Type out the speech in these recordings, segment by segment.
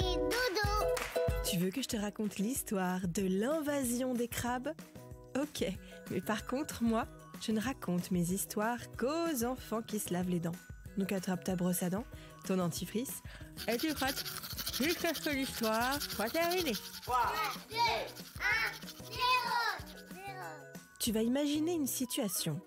Et dodo. Tu veux que je te raconte l'histoire de l'invasion des crabes ? Ok, mais par contre, moi, je ne raconte mes histoires qu'aux enfants qui se lavent les dents. Donc attrape ta brosse à dents, ton dentifrice, et tu frottes jusqu'à ce que l'histoire soit terminée. 3, 2, 1, 0. Tu vas imaginer une situation.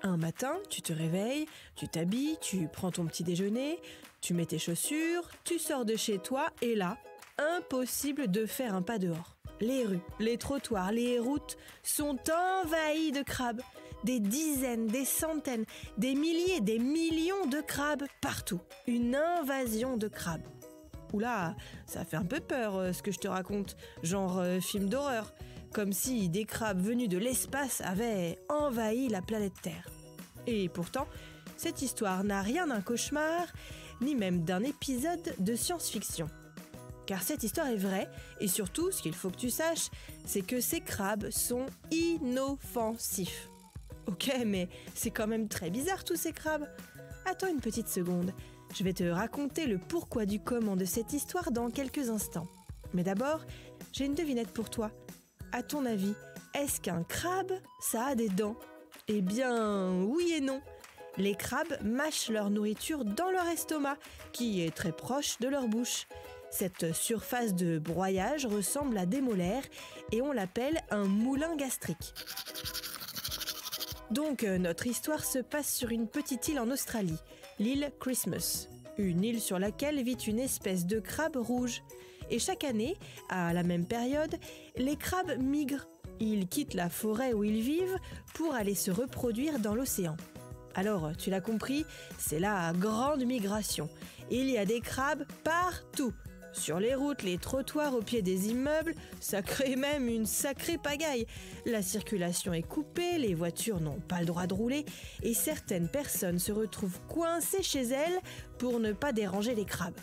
Un matin, tu te réveilles, tu t'habilles, tu prends ton petit déjeuner, tu mets tes chaussures, tu sors de chez toi et là, impossible de faire un pas dehors. Les rues, les trottoirs, les routes sont envahies de crabes. Des dizaines, des centaines, des milliers, des millions de crabes partout. Une invasion de crabes. Oula, ça fait un peu peur ce que je te raconte, genre film d'horreur. Comme si des crabes venus de l'espace avaient envahi la planète Terre. Et pourtant, cette histoire n'a rien d'un cauchemar, ni même d'un épisode de science-fiction. Car cette histoire est vraie, et surtout, ce qu'il faut que tu saches, c'est que ces crabes sont inoffensifs. Ok, mais c'est quand même très bizarre tous ces crabes. Attends une petite seconde, je vais te raconter le pourquoi du comment de cette histoire dans quelques instants. Mais d'abord, j'ai une devinette pour toi. À ton avis, est-ce qu'un crabe, ça a des dents ? Eh bien, oui et non. Les crabes mâchent leur nourriture dans leur estomac, qui est très proche de leur bouche. Cette surface de broyage ressemble à des molaires et on l'appelle un moulin gastrique. Donc, notre histoire se passe sur une petite île en Australie, l'île Christmas. Une île sur laquelle vit une espèce de crabe rouge. Et chaque année, à la même période, les crabes migrent. Ils quittent la forêt où ils vivent pour aller se reproduire dans l'océan. Alors, tu l'as compris, c'est la grande migration. Il y a des crabes partout. Sur les routes, les trottoirs, au pied des immeubles, ça crée même une sacrée pagaille. La circulation est coupée, les voitures n'ont pas le droit de rouler et certaines personnes se retrouvent coincées chez elles pour ne pas déranger les crabes.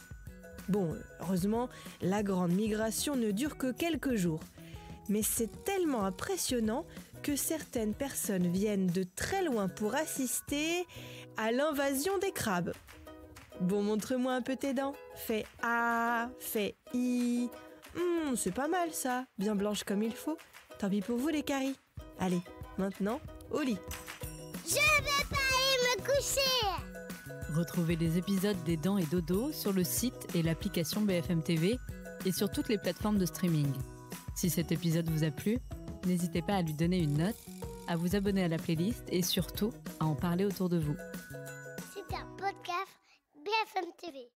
Bon, heureusement, la grande migration ne dure que quelques jours. Mais c'est tellement impressionnant que certaines personnes viennent de très loin pour assister à l'invasion des crabes. Bon, montre-moi un peu tes dents. Fais A, fais I. C'est pas mal ça, bien blanche comme il faut. Tant pis pour vous les caries. Allez, maintenant, au lit. Je vais pas aller me coucher. Retrouvez les épisodes des Dents et Dodo sur le site et l'application BFM TV et sur toutes les plateformes de streaming. Si cet épisode vous a plu, n'hésitez pas à lui donner une note, à vous abonner à la playlist et surtout à en parler autour de vous. C'est un podcast BFM TV.